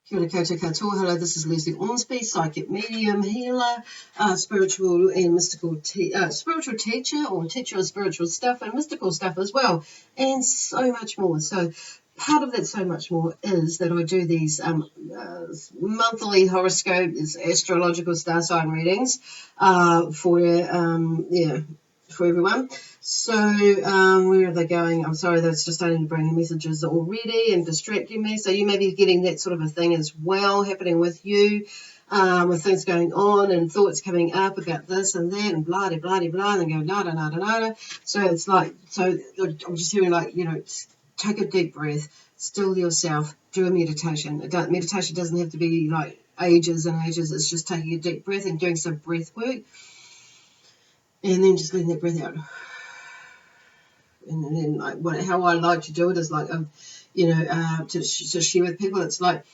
Kia ora koutou katoa. Hello, this is Lesley Ormsby, psychic medium, healer, spiritual and mystical spiritual teacher, or teacher of spiritual stuff and mystical stuff as well, and so much more. So part of that so much more is that I do these monthly horoscopes, astrological star sign readings for everyone. So where are they going? I'm sorry, that's just starting to bring in messages already and distracting me. So you may be getting that sort of a thing as well happening with you, with things going on and thoughts coming up about this and that and blah, blah, blah, blah, and then go nada, nada, nada. So it's like, so I'm just hearing like, take a deep breath, still yourself, do a meditation. Meditation doesn't have to be like ages and ages. It's just taking a deep breath and doing some breath work. And then just letting that breath out. And then how I like to do it is like, to share with people, it's like,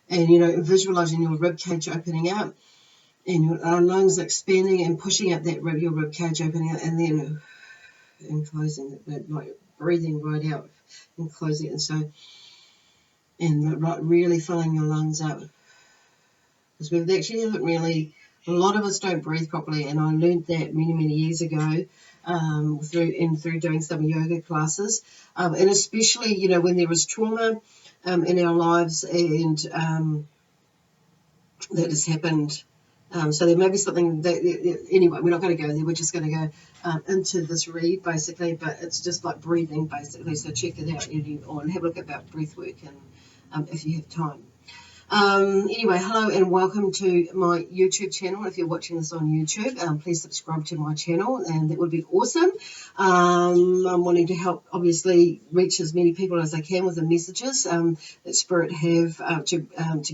and, visualizing your rib cage opening up and your lungs expanding and pushing out your rib cage opening up and then and closing it, like breathing right out and closing it. And so, and like really filling your lungs up. Because we've actually haven't really, a lot of us don't breathe properly, and I learned that many, many years ago through doing some yoga classes, and especially, when there is trauma in our lives and that has happened. So there may be something that, anyway, we're not going to go there. We're just going to go into this read, basically, but it's just like breathing, basically. So check it out and have a look about breath work and if you have time. Anyway, hello and welcome to my YouTube channel. If you're watching this on YouTube, please subscribe to my channel, and that would be awesome. I'm wanting to help, obviously, reach as many people as I can with the messages that Spirit have to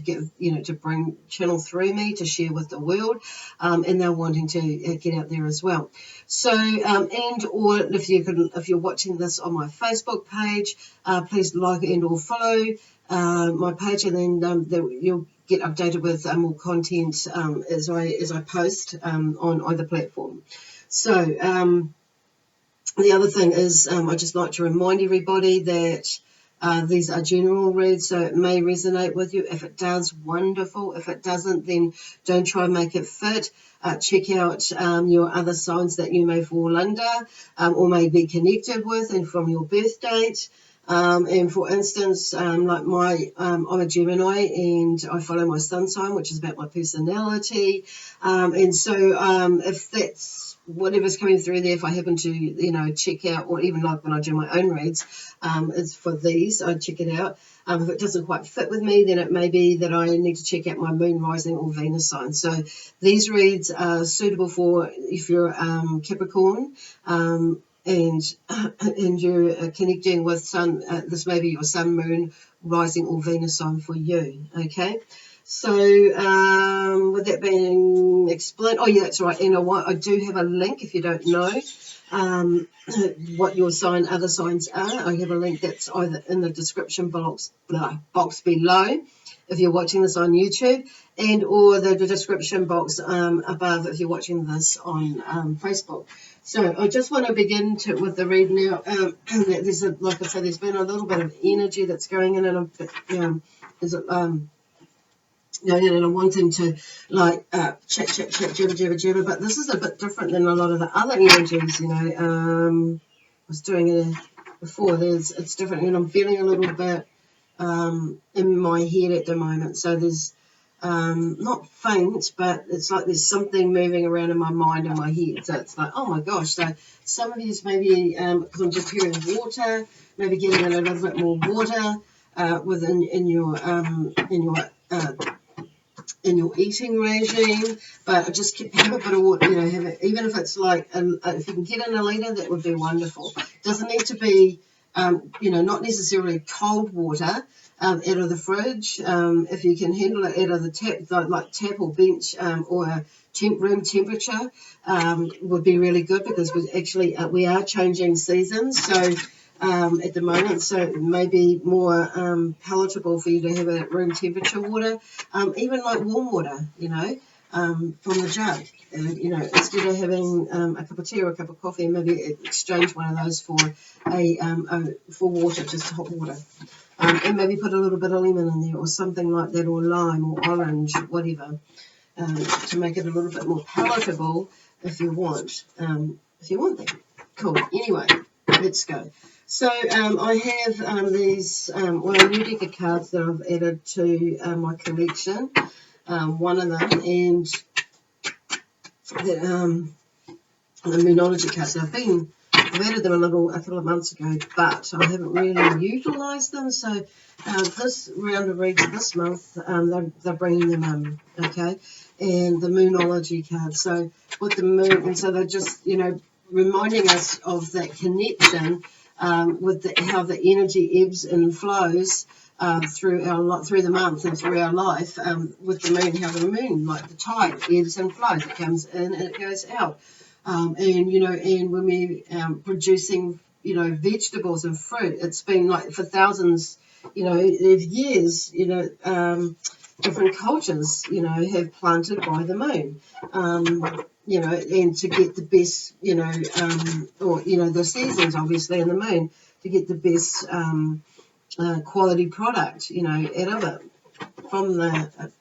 give, to bring channel through me to share with the world, and they're wanting to get out there as well. So, or if you're watching this on my Facebook page, please like and or follow my page, and then you'll get updated with more content as I post on either platform. So the other thing is I just like to remind everybody that these are general reads, so it may resonate with you. If it does, wonderful. If it doesn't, then don't try and make it fit. Check out your other signs that you may fall under or may be connected with, and from your birth date. And for instance, I'm a Gemini, and I follow my sun sign, which is about my personality. And so if that's whatever's coming through there, if I happen to, check out, or even like when I do my own reads, it's for these, I check it out. If it doesn't quite fit with me, then it may be that I need to check out my moon, rising, or Venus sign. So these reads are suitable for if you're Capricorn, and you're connecting with sun, this may be your sun, moon, rising, or Venus sign for you, okay? So with that being explained, oh yeah, that's right, and I do have a link if you don't know what your other signs are. I have a link that's either in the description box below if you're watching this on YouTube, and or the description box above if you're watching this on Facebook. So I just want to begin with the read now. Like I said, there's been a little bit of energy that's going in, and and I'm wanting to chat, jibber, but this is a bit different than a lot of the other energies. I was doing it before. It's different, and I'm feeling a little bit in my head at the moment. So there's not faint, but it's like there's something moving around in my mind and my head. So it's like, oh my gosh. So some of these maybe, because I'm just hearing water, maybe getting in a little bit more water in your eating regime, but just have a bit of water, even if it's like, if you can get in a litre, that would be wonderful. It doesn't need to be, not necessarily cold water out of the fridge. If you can handle it out of the tap, like tap or bench or room temperature, would be really good, because we are changing seasons. So at the moment, so it may be more palatable for you to have a room temperature water, even like warm water, from the jug. Instead of having a cup of tea or a cup of coffee, maybe exchange one of those for for water, just hot water. and maybe put a little bit of lemon in there or something like that, or lime or orange, whatever, to make it a little bit more palatable if you want. That. Cool. Anyway, let's go. So I have these, a new deck of cards that I've added to my collection. One of them, and the Moonology cards. I've added them a couple of months ago, but I haven't really utilised them. So this round of reads this month, they're bringing them in, okay? And the Moonology cards. So with the moon, and so they're just, reminding us of that connection with how the energy ebbs and flows through the month and through our life with the moon. How the moon, like the tide, ebbs and flows. It comes in and it goes out. And when we're producing, vegetables and fruit, it's been like for thousands, of years, different cultures, have planted by the moon, and to get the best, the seasons, obviously, in the moon, to get the best quality product, out of it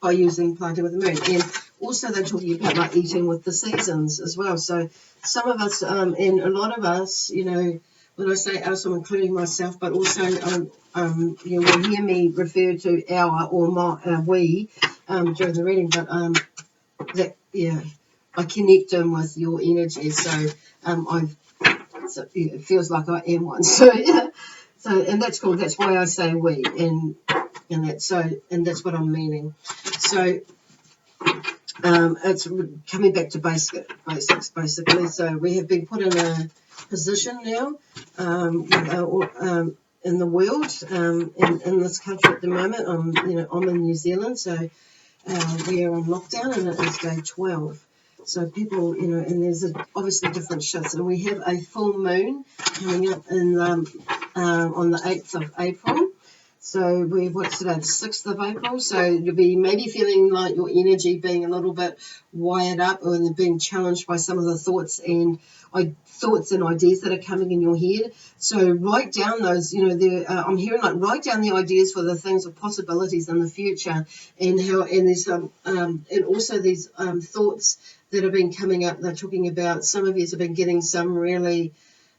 by planting with the moon. And also they're talking about like eating with the seasons as well. So some of us, and a lot of us, when I say us, I'm including myself, but also you'll hear me refer to our or my we during the reading, but I connect them with your energy. So it feels like I am one. So yeah. So, and that's cool. That's why I say we, and that's what I'm meaning. So it's coming back to basics, basically. So we have been put in a position now in the world, in this country at the moment. I'm in New Zealand, so we are on lockdown, and it is day 12. So people, and there's obviously different shifts, and we have a full moon coming up on the 8th of April. So what's today, the 6th of April? So you'll be maybe feeling like your energy being a little bit wired up, or being challenged by some of the thoughts and ideas that are coming in your head. So write down those, I'm hearing like write down the ideas for the things of possibilities in the future, and there's and also these thoughts that have been coming up. They're talking about, some of you have been getting some really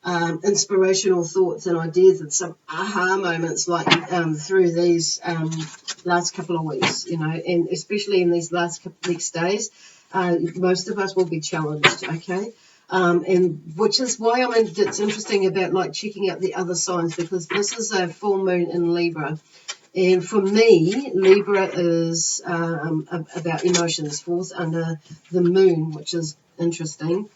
inspirational thoughts and ideas and some aha moments like through these last couple of weeks, and especially in these next days, most of us will be challenged, okay? And which is why it's interesting about like checking out the other signs, because this is a full moon in Libra. And for me, Libra is about emotions, falls under the moon, which is interesting.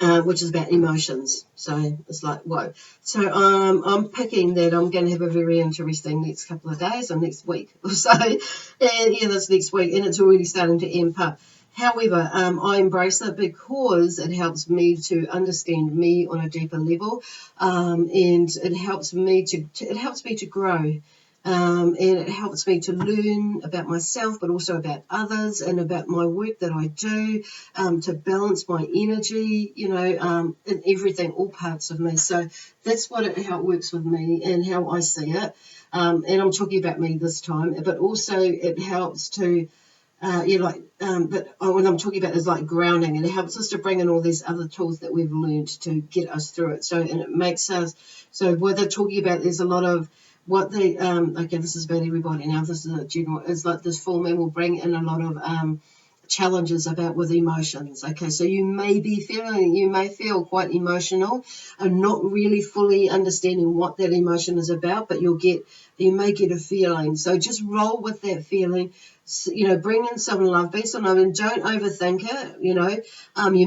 Which is about emotions. So it's like, whoa. So I'm picking that I'm going to have a very interesting next couple of days, or next week or so. And this next week, and it's already starting to amp up. However, I embrace it because it helps me to understand me on a deeper level, and it helps me to grow. And it helps me to learn about myself, but also about others, and about my work that I do, to balance my energy, in everything, all parts of me. So that's how it works with me and how I see it. And I'm talking about me this time, but also it helps to, but what I'm talking about is like grounding, and it helps us to bring in all these other tools that we've learned to get us through it. So, and it makes us, so what they're talking about, there's a lot of, what they, okay, this is about everybody now, this is a general, it's like this full moon will bring in a lot of challenges with emotions. Okay, so you may feel quite emotional and not really fully understanding what that emotion is about, but you may get a feeling. So just roll with that feeling. Bring in some love, be some love, and don't overthink it. You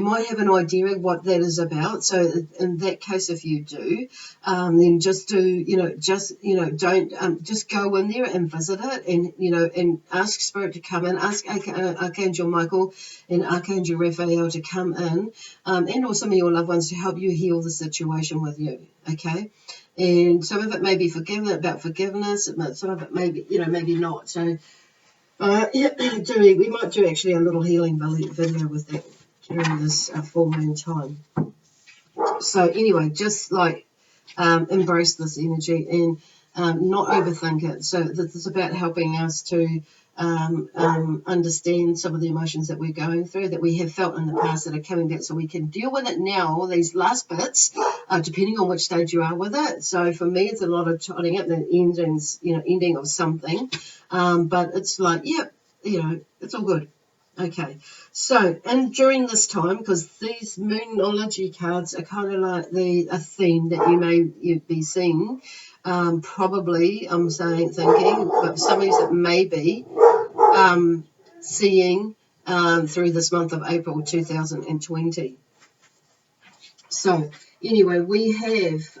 might have an idea of what that is about. So in that case, if you do, then just do, don't, just go in there and visit it, and ask Spirit to come in, ask Archangel Michael and Archangel Raphael to come in, and or some of your loved ones to help you heal the situation with you. Okay. And some of it may be about forgiveness, some of it may be, maybe not. So we might do actually a little healing video with that during this full moon time. So anyway, just like embrace this energy and not overthink it. So this is about helping us to understand some of the emotions that we're going through, that we have felt in the past, that are coming back, so we can deal with it now, all these last bits, depending on which stage you are with it. So for me, it's a lot of tidying up the endings, ending of something. But it's like, yep, it's all good. Okay, so, and during this time, because these Moonology cards are kind of like a theme that you be seeing, probably, I'm thinking, but some of you that may be seeing through this month of April 2020. So, anyway, we have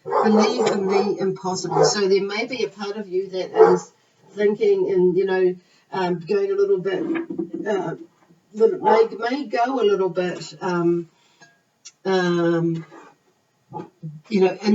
believe in the impossible. So there may be a part of you that is thinking and, going a little bit, may go a little bit, in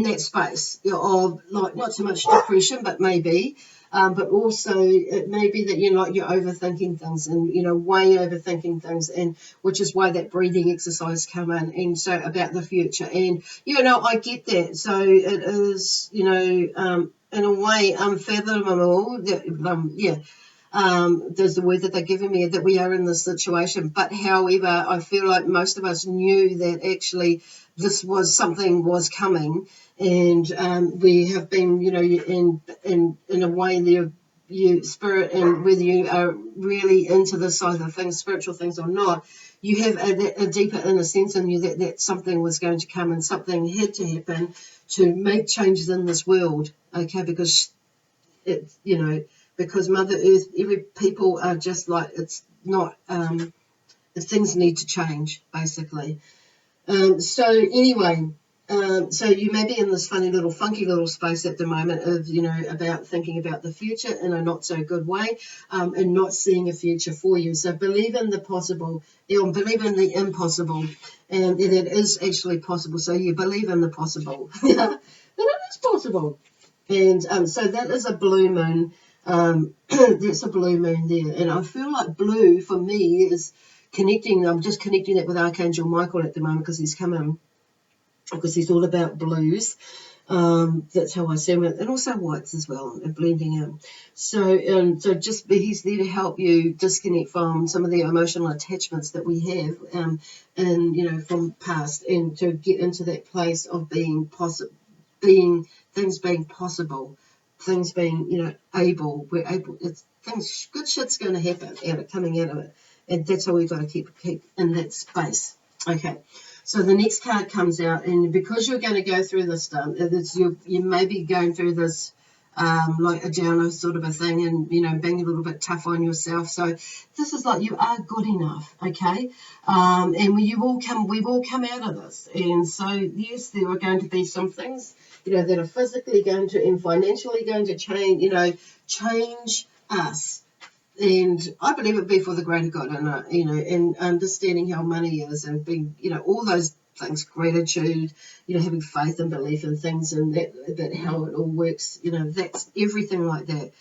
that space of like not so much depression, but maybe, but also it may be that you're overthinking things and way overthinking things, and which is why that breathing exercise come in, and so about the future, and I get that. So it is in a way unfathomable that there's the word that they're giving me, that we are in this situation. But however, I feel like most of us knew that actually this was something was coming, and we have been, in a way, you spirit, and whether you are really into this side of things, spiritual things or not, you have a deeper inner sense in you that something was going to come and something had to happen to make changes in this world. Okay, because it's because Mother Earth, every people are just like, it's not, things need to change, basically. So anyway, so you may be in this funny little, funky little space at the moment of, about thinking about the future in a not so good way, and not seeing a future for you. So believe in the possible, believe in the impossible, and that it is actually possible. So you believe in the possible, that it is possible. And so that is a blue moon. That's a blue moon there. And I feel like blue for me is connecting. I'm just connecting that with Archangel Michael at the moment, because he's coming, because he's all about blues. That's how I see him, and also whites as well, and blending in. So he's there to help you disconnect from some of the emotional attachments that we have, and from past, and to get into that place of being possible, things being possible, things being able. We're able. It's things. Good shit's going to happen coming out of it, and that's how we've got to keep in that space. Okay. So the next card comes out, and because you're going to go through this stuff, you may be going through this like a downer sort of a thing, and being a little bit tough on yourself. So this is like, you are good enough, okay? And we've all come out of this, and so yes, there are going to be some things that are physically going to and financially going to change us. And I believe it be for the greater good, and and understanding how money is, and being, all those things, gratitude, having faith and belief in things, and that how it all works, that's everything like that.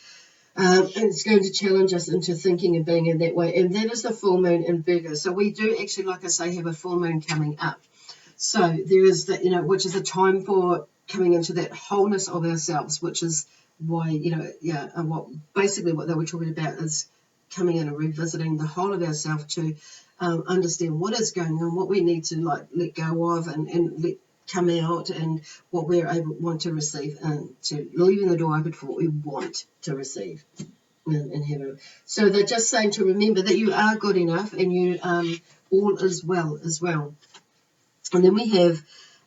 And it's going to challenge us into thinking and being in that way. And that is the full moon in Virgo. So we do actually, like I say, have a full moon coming up. So there is that, which is a time for coming into that wholeness of ourselves, which is why, and what they were talking about is coming in and revisiting the whole of ourselves to understand what is going on, what we need to let go of, and let come out, and what we're want to receive, and to leaving the door open for what we want to receive and have it. So they're just saying to remember that you are good enough, and you all is well as well. And then we have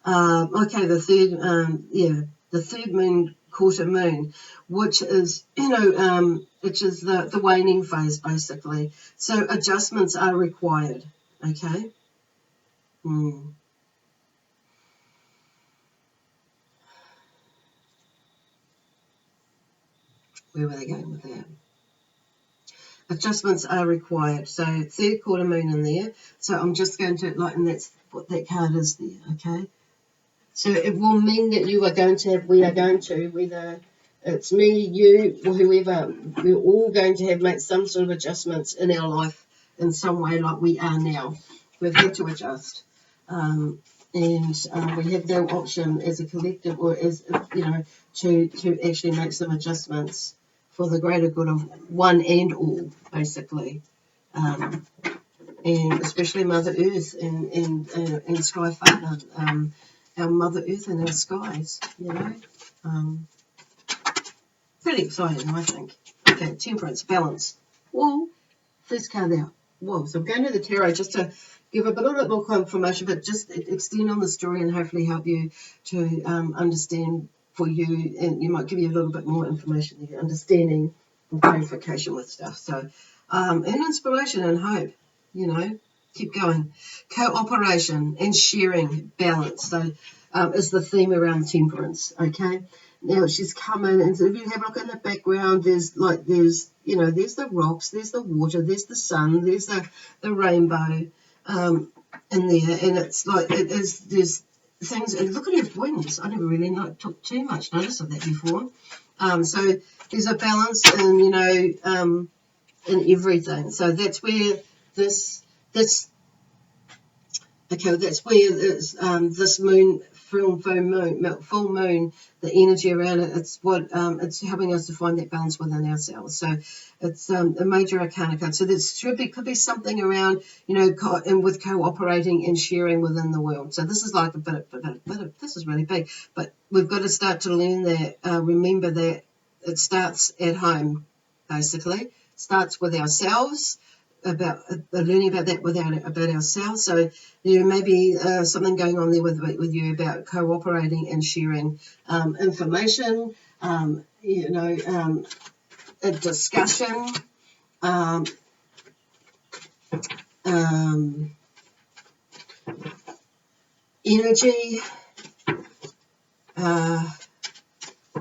the third moon, quarter moon, which is which is the waning phase, basically. So adjustments are required. Okay. Where were they going with that? Adjustments are required. So third quarter moon in there. So I'm just going to and that's what that card is there. Okay. So it will mean that we are going to, whether it's me, you, or whoever, we're all going to have made some sort of adjustments in our life in some way, like we are now. We've had to adjust. and we have no option as a collective or as, to actually make some adjustments for the greater good of one and all, basically. And especially Mother Earth and Sky Father, our Mother Earth and our skies, Pretty exciting, I think. Okay, Temperance, balance. Whoa, first card out. Whoa, so I'm going to the tarot just to give a little bit more confirmation, but just extend on the story and hopefully help you to understand for you, and you might give you a little bit more information there, understanding and clarification with stuff. So, and inspiration and hope, keep going. Cooperation and sharing, balance. So, is the theme around temperance, okay? Now she's coming, and so if you have a look in the background, there's the rocks, there's the water, there's the sun, there's the rainbow in there, and it's like there's things. And look at her wings. I never really took too much notice of that before. So there's a balance in in everything. So that's where this. Okay, that's where this moon, full moon, the energy around it. It's what it's helping us to find that balance within ourselves. So it's a major arcana card. So there could be something around, and with cooperating and sharing within the world. So this is like a bit of this is really big. But we've got to start to learn that. Remember that it starts at home, basically. Starts with ourselves. About learning about that about ourselves. So there may be something going on there with you about cooperating and sharing information, a discussion, energy,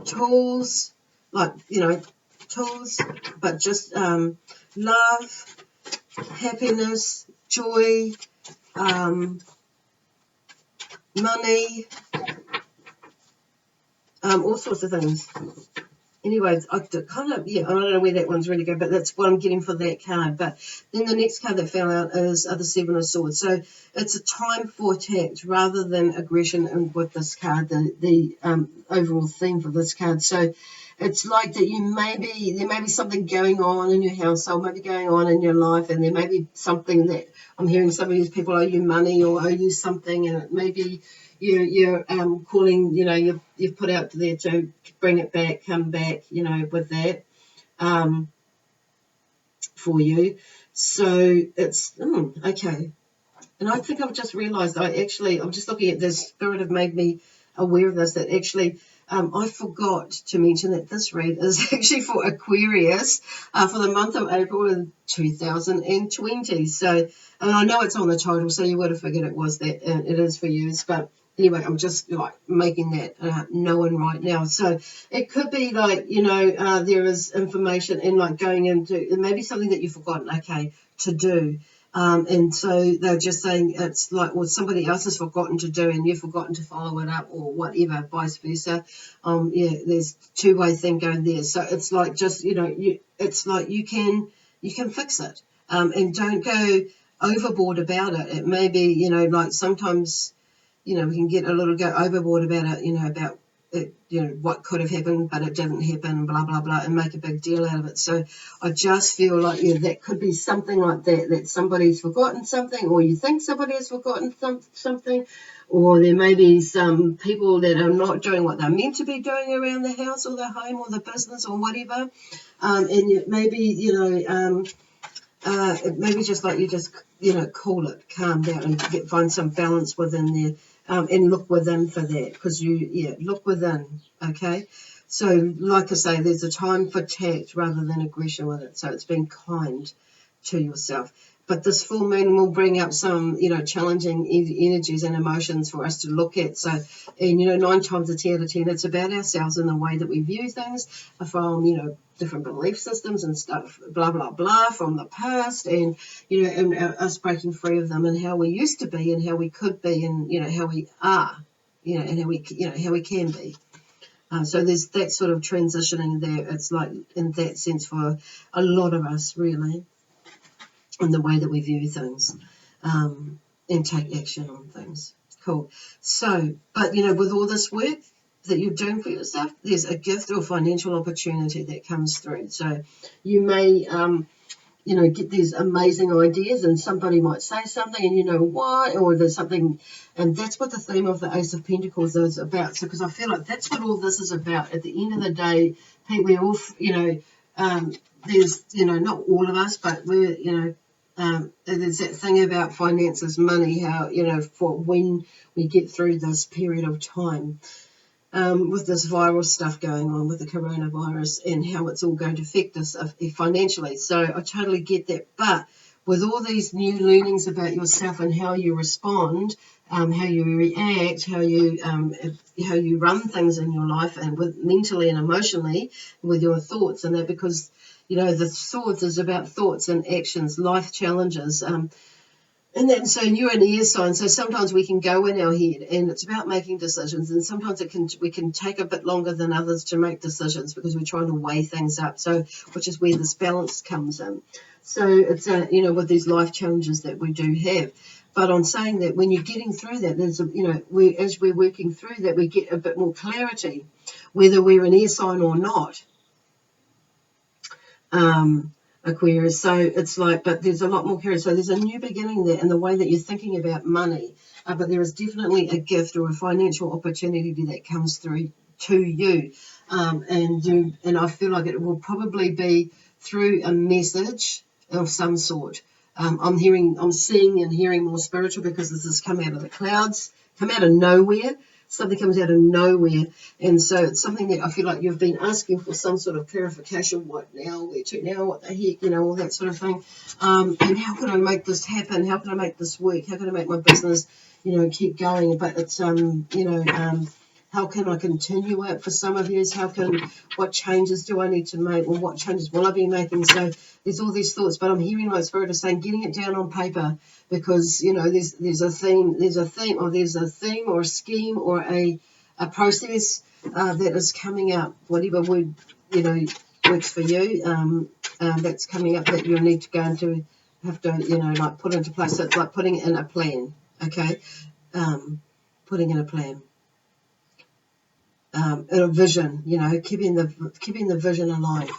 tools, tools, but just love, happiness, joy, money, all sorts of things. Anyways, I don't know where that one's really going, but that's what I'm getting for that card. But then the next card that fell out is the Seven of Swords. So it's a time for tact rather than aggression. And with this card, the overall theme for this card. So it's like that there may be something going on in your household, maybe going on in your life, and there may be something that I'm hearing some of these people owe you money or owe you something, and it may be you're calling, you've put out there to bring it back, come back, with that for you. So it's, okay. And I think I've just realised I'm just looking at this, Spirit have made me aware of this, that actually I forgot to mention that this read is actually for Aquarius for the month of April in 2020. So, and I know it's on the title, so you would have figured it was that it is for you. But anyway, I'm just making that known right now. So it could be there is information and going into maybe something that you've forgotten, to do. And so they're just saying it's somebody else has forgotten to do and you've forgotten to follow it up or whatever, vice versa. There's two-way thing going there. So it's you can fix it. And don't go overboard about it. It may be, sometimes, we can get go overboard about it, about it, what could have happened, but it didn't happen, blah, blah, blah, and make a big deal out of it. So I just feel like, that could be something like that somebody's forgotten something, or you think somebody has forgotten something, or there may be some people that are not doing what they're meant to be doing around the house or the home or the business or whatever. And it may be, maybe just cool it, calm down, and find some balance within there, and look within for that, because look within, okay? So, like I say, there's a time for tact rather than aggression with it, so it's being kind to yourself. But this full moon will bring up some, challenging energies and emotions for us to look at. So, and 9 times out of 10, it's about ourselves and the way that we view things from, different belief systems and stuff, blah, blah, blah, from the past, and, and us breaking free of them, and how we used to be and how we could be, and, how we are, and how we can be. So there's that sort of transitioning there. It's like in that sense for a lot of us, really, in the way that we view things, and take action on things. Cool. So, but you know, with all this work that you're doing for yourself, there's a gift or financial opportunity that comes through. So you may, you know, get these amazing ideas, and somebody might say something, and you know why, or there's something, and that's what the theme of the Ace of Pentacles is about. So, because I feel like that's what all this is about. At the end of the day, we all, you know, there's, you know, not all of us, but we're, you know, there's that thing about finances, money, how, you know, for when we get through this period of time, with this viral stuff going on with the coronavirus and how it's all going to affect us financially. So I totally get that. But with all these new learnings about yourself and how you respond, how you react, how you run things in your life, and with mentally and emotionally with your thoughts and that, because you know the thoughts is about thoughts and actions, life challenges. And then, so you're an air sign, so sometimes we can go in our head, and it's about making decisions, and sometimes we can take a bit longer than others to make decisions because we're trying to weigh things up. So, which is where this balance comes in. So it's you know, with these life challenges that we do have. But on saying that, when you're getting through that, there's you know, as we're working through that, we get a bit more clarity, whether we're an air sign or not. Aquarius. So it's like, but there's a lot more clarity. So there's a new beginning there in the way that you're thinking about money. But there is definitely a gift or a financial opportunity that comes through to you. And I feel like it will probably be through a message of some sort. I'm seeing and hearing more spiritual, because this has come out of the clouds, come out of nowhere. Something comes out of nowhere, and so it's something that I feel like you've been asking for some sort of clarification. What now? Where to now? What the heck? You know, all that sort of thing. And how can I make this happen? How can I make this work? How can I make my business, you know, keep going? But it's, you know, how can I continue it for some of you? What changes do I need to make, or what changes will I be making? So there's all these thoughts, but I'm hearing my spirit is saying getting it down on paper, because you know there's a theme or a scheme or a process that is coming up, whatever would, you know, works for you. That's coming up that you'll need to go into, have to, you know, like put into place. So it's like putting in a plan, okay? Putting in a plan. And a vision, you know, keeping the vision alive,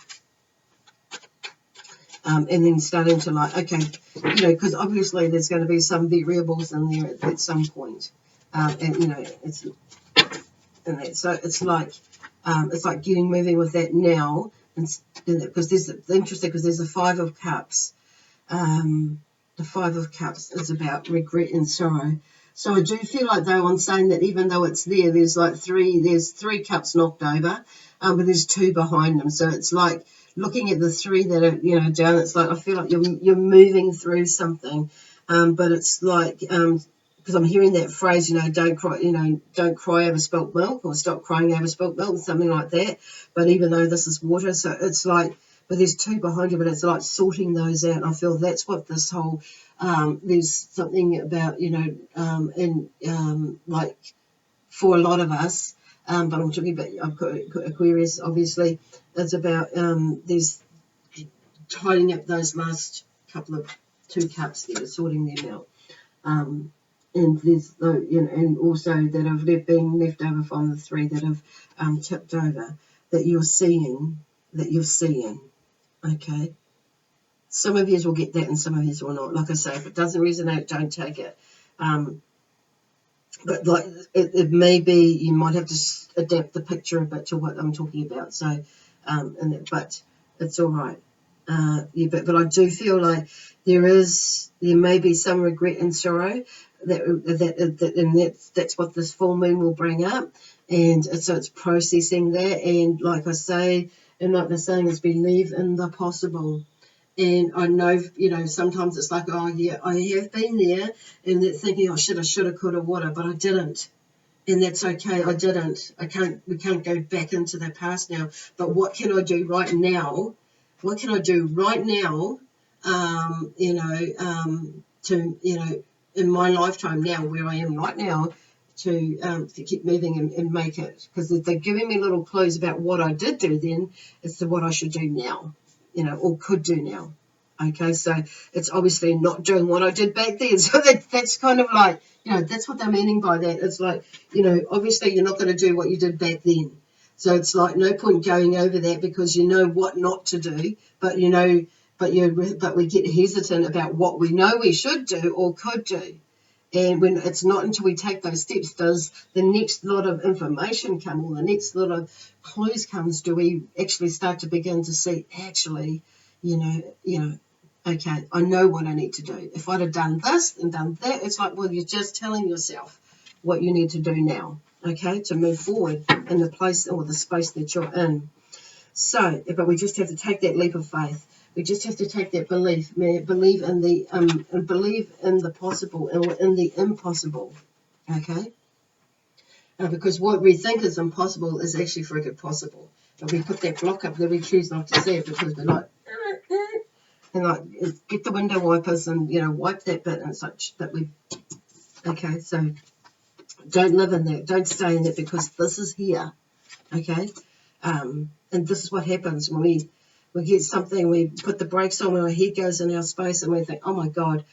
and then starting to, like, okay, you know, because obviously there's going to be some variables in there at some point, and you know, it's in that. So it's like getting moving with that now, and because there's interesting, because there's the Five of Cups. The Five of Cups is about regret and sorrow. So I do feel like, though, on saying that, even though it's there, there's three cups knocked over, but there's two behind them. So it's like looking at the three that are, you know, down. It's like I feel like you're moving through something, but it's like, because I'm hearing that phrase, you know, don't cry over spilt milk, or stop crying over spilt milk, something like that. But even though this is water, so it's like, but there's two behind you, but it's like sorting those out. And I feel that's what this whole, there's something about, you know, like for a lot of us, but I'm talking about, I've got Aquarius, obviously, it's about there's tidying up those last two cups there, sorting them out. And there's, you know, and also that have been left over from the three that have tipped over, that you're seeing. Okay, some of you will get that and some of you will not. Like I say, if it doesn't resonate, don't take it. But like it may be, you might have to adapt the picture a bit to what I'm talking about. So, but it's all right. Yeah, but I do feel like there may be some regret and sorrow that's what this full moon will bring up, and so it's processing that. And like I say, and like they're saying, is believe in the possible. And I know, you know, sometimes it's like, oh yeah, I have been there, and they're thinking, oh, shoulda, coulda, woulda, but I didn't. And that's okay, I didn't. We can't go back into the past now. But what can I do right now? What can I do right now, you know, to, you know, in my lifetime now, where I am right now, to keep moving and make it? Because they're giving me little clues about what I did do then as to what I should do now, you know, or could do now. Okay, so it's obviously not doing what I did back then. So that's kind of like, that's what they're meaning by that. It's like, obviously you're not going to do what you did back then. So it's like no point going over that because you know what not to do, but but we get hesitant about what we know we should do or could do. And when it's not until we take those steps does the next lot of information come, or the next lot of clues comes, do we actually start to begin to see, actually, okay, I know what I need to do. If I'd have done this and done that, it's like, well, you're just telling yourself what you need to do now, okay, to move forward in the place or the space that you're in. So, but we just have to take that leap of faith. We just have to take that belief, believe in the possible and in the impossible, okay? Because what we think is impossible is actually freaking possible. But we put that block up there, we choose not to see it because we're like, and like get the window wipers and wipe that bit and such that we. Okay, so don't live in that. Don't stay in that because this is here. Okay, and this is what happens when we get something. We put the brakes on when our head goes in our space and we think, oh my God,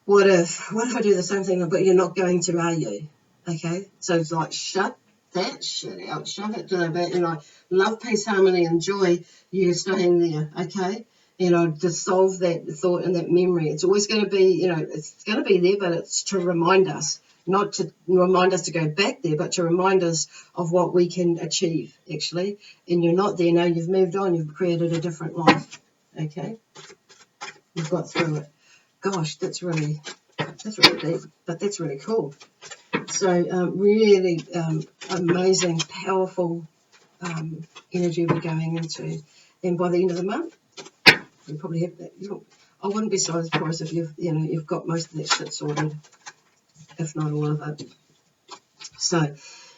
what if I do the same thing? But you're not going to, are you? Okay, so it's like shut that shit out, shove it to the back, and like love, peace, harmony, and joy. You're staying there, okay? Dissolve that thought and that memory. It's always going to be, it's going to be there, but it's to remind us, not to remind us to go back there, but to remind us of what we can achieve, actually. And you're not there now. You've moved on. You've created a different life, okay? You've got through it. Gosh, that's really deep, but that's really cool. So really amazing, powerful energy we're going into. And by the end of the month, you probably have that. I wouldn't be so surprised if you've got most of that shit sorted, if not all of it. So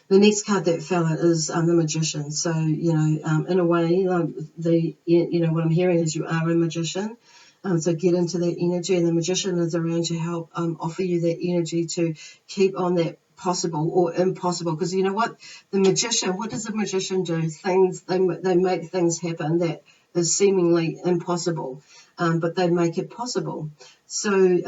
the next card that fell out is the Magician. So in a way, what I'm hearing is you are a magician. So get into that energy, and the Magician is around to help offer you that energy to keep on that possible or impossible. Because you know what, what does the Magician do? They make things happen that is seemingly impossible, but they make it possible. So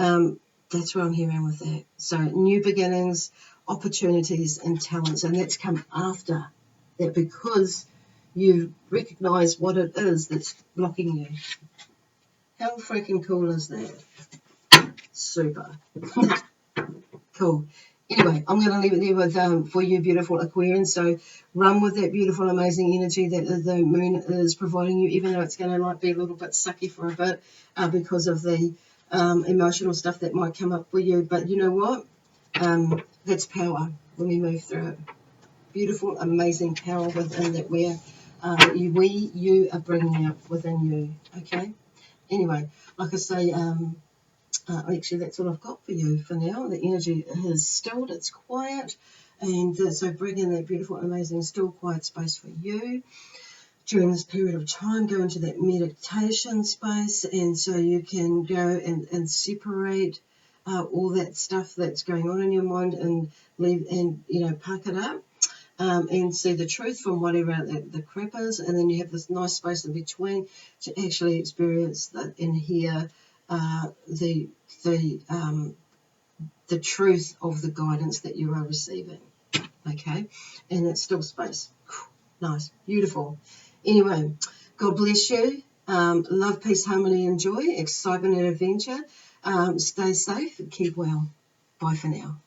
that's what I'm hearing with that. So new beginnings, opportunities, and talents, and that's come after that because you recognise what it is that's blocking you. How freaking cool is that? Super. Cool. Anyway, I'm going to leave it there with for you, beautiful Aquarians. So run with that beautiful, amazing energy that the moon is providing you, even though it's going to be a little bit sucky for a bit because of the emotional stuff that might come up for you. But you know what? That's power when we move through it. Beautiful, amazing power within that you are bringing up within you. Okay? Anyway, like I say, actually that's all I've got for you for now. The energy has stilled, it's quiet, and so bring in that beautiful, amazing, still, quiet space for you. During this period of time, go into that meditation space, and so you can go and separate all that stuff that's going on in your mind and leave and park it up. And see the truth from whatever the crap is, and then you have this nice space in between to actually experience that and hear the truth of the guidance that you are receiving. Okay, and it's still space. Nice, beautiful. Anyway, God bless you. Love, peace, harmony, and joy, excitement and adventure. Stay safe and keep well. Bye for now.